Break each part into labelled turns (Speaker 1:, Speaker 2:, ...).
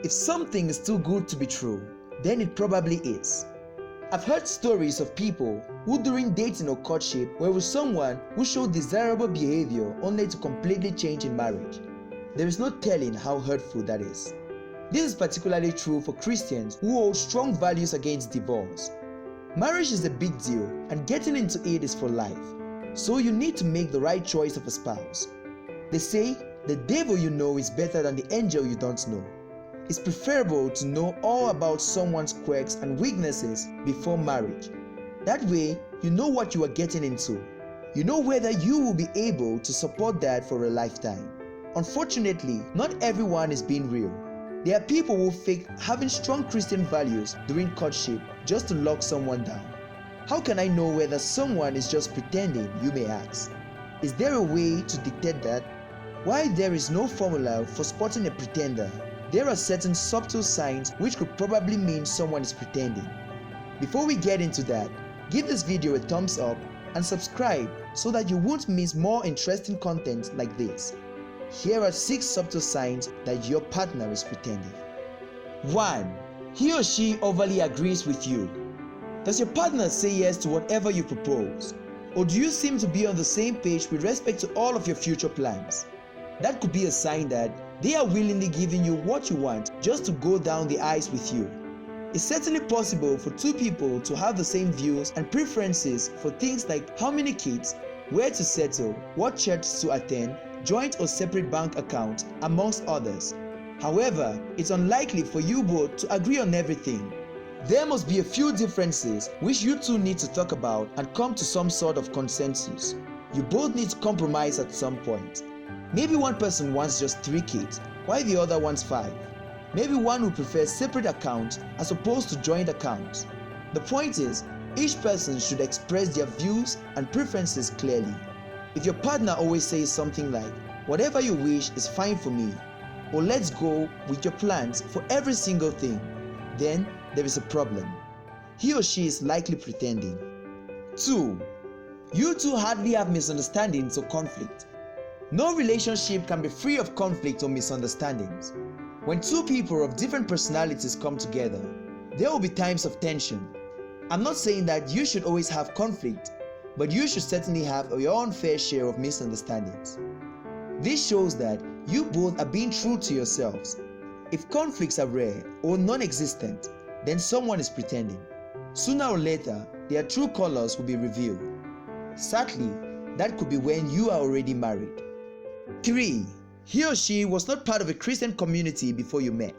Speaker 1: If something is too good to be true, then it probably is. I've heard stories of people who during dating or courtship were with someone who showed desirable behavior only to completely change in marriage. There is no telling how hurtful that is. This is particularly true for Christians who hold strong values against divorce. Marriage is a big deal and getting into it is for life, so you need to make the right choice of a spouse. They say the devil you know is better than the angel you don't know. It's preferable to know all about someone's quirks and weaknesses before marriage. That way, you know what you are getting into. You know whether you will be able to support that for a lifetime. Unfortunately, not everyone is being real. There are people who fake having strong Christian values during courtship just to lock someone down. How can I know whether someone is just pretending, you may ask? Is there a way to dictate that? While there is no formula for spotting a pretender, there are certain subtle signs which could probably mean someone is pretending. Before we get into that, give this video a thumbs up and subscribe so that you won't miss more interesting content like this. Here are 6 subtle signs that your partner is pretending. 1. He or she overly agrees with you. Does your partner say yes to whatever you propose? Or do you seem to be on the same page with respect to all of your future plans? That could be a sign that they are willingly giving you what you want just to go down the ice with you. It's certainly possible for 2 people to have the same views and preferences for things like how many kids, where to settle, what church to attend, joint or separate bank account, amongst others. However, it's unlikely for you both to agree on everything. There must be a few differences which you two need to talk about and come to some sort of consensus. You both need to compromise at some point. Maybe one person wants just 3 kids, while the other wants 5. Maybe one will prefer separate accounts as opposed to joint accounts. The point is, each person should express their views and preferences clearly. If your partner always says something like, "Whatever you wish is fine for me," or "Let's go with your plans for every single thing," then there is a problem. He or she is likely pretending. 2. You two hardly have misunderstandings or conflict. No relationship can be free of conflict or misunderstandings. When 2 people of different personalities come together, there will be times of tension. I'm not saying that you should always have conflict, but you should certainly have your own fair share of misunderstandings. This shows that you both are being true to yourselves. If conflicts are rare or non-existent, then someone is pretending. Sooner or later, their true colors will be revealed. Sadly, that could be when you are already married. 3. He or she was not part of a Christian community before you met.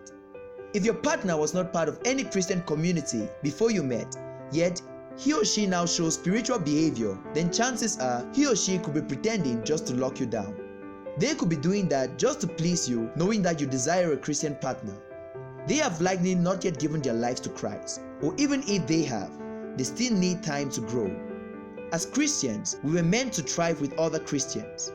Speaker 1: If your partner was not part of any Christian community before you met, yet he or she now shows spiritual behavior, then chances are he or she could be pretending just to lock you down. They could be doing that just to please you, knowing that you desire a Christian partner. They have likely not yet given their lives to Christ, or even if they have, they still need time to grow. As Christians, we were meant to thrive with other Christians.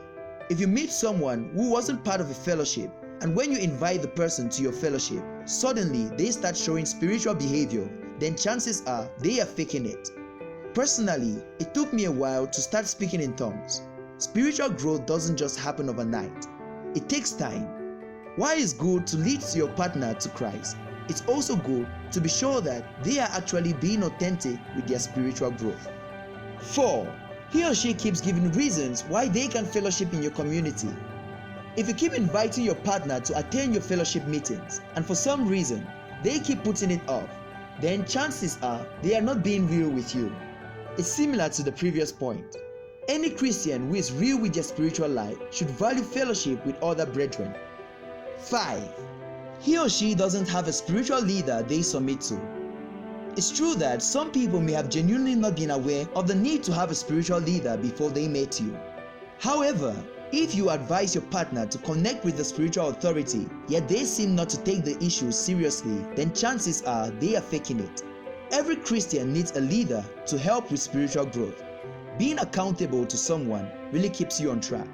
Speaker 1: If you meet someone who wasn't part of a fellowship, and when you invite the person to your fellowship, suddenly they start showing spiritual behavior, then chances are they are faking it. Personally, it took me a while to start speaking in tongues. Spiritual growth doesn't just happen overnight. It takes time. While it's good to lead your partner to Christ, it's also good to be sure that they are actually being authentic with their spiritual growth. 4. He or she keeps giving reasons why they can fellowship in your community. If you keep inviting your partner to attend your fellowship meetings, and for some reason they keep putting it off, then chances are they are not being real with you. It's similar to the previous point. Any Christian who is real with their spiritual life should value fellowship with other brethren. 5. He or she doesn't have a spiritual leader they submit to. It's true that some people may have genuinely not been aware of the need to have a spiritual leader before they met you. However, if you advise your partner to connect with the spiritual authority, yet they seem not to take the issue seriously, then chances are they are faking it. Every Christian needs a leader to help with spiritual growth. Being accountable to someone really keeps you on track.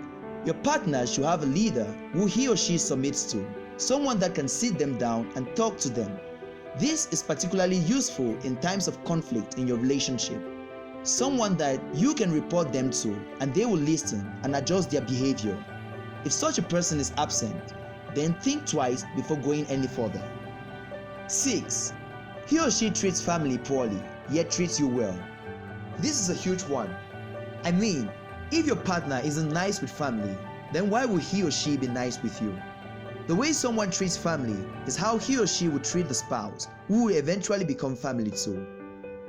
Speaker 1: Your partner should have a leader who he or she submits to, someone that can sit them down and talk to them. This is particularly useful in times of conflict in your relationship. Someone that you can report them to and they will listen and adjust their behavior. If such a person is absent, then think twice before going any further. 6. He or she treats family poorly, yet treats you well. This is a huge one. I mean, if your partner isn't nice with family, then why would he or she be nice with you? The way someone treats family is how he or she would treat the spouse, who will eventually become family too.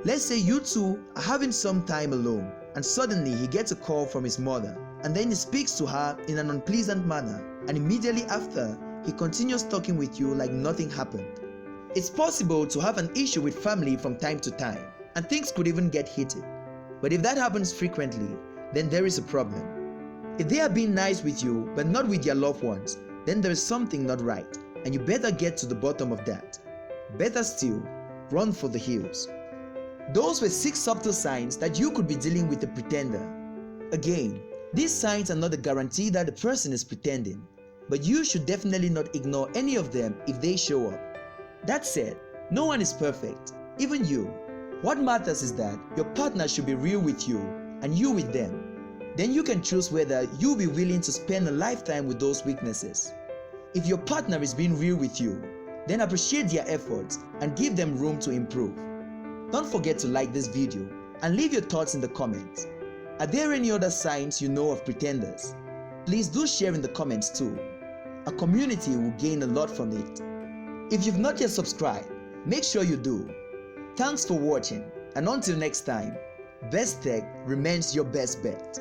Speaker 1: Let's say you two are having some time alone, and suddenly he gets a call from his mother, and then he speaks to her in an unpleasant manner, and immediately after, he continues talking with you like nothing happened. It's possible to have an issue with family from time to time, and things could even get heated. But if that happens frequently, then there is a problem. If they are being nice with you but not with their loved ones, then there is something not right, and you better get to the bottom of that. Better still, run for the hills. Those were 6 subtle signs that you could be dealing with a pretender. Again, these signs are not a guarantee that the person is pretending, but you should definitely not ignore any of them if they show up. That said, no one is perfect, even you. What matters is that your partner should be real with you and you with them. Then you can choose whether you'll be willing to spend a lifetime with those weaknesses. If your partner is being real with you, then appreciate their efforts and give them room to improve. Don't forget to like this video and leave your thoughts in the comments. Are there any other signs you know of pretenders? Please do share in the comments too. A community will gain a lot from it. If you've not yet subscribed, make sure you do. Thanks for watching, and until next time, best tech remains your best bet.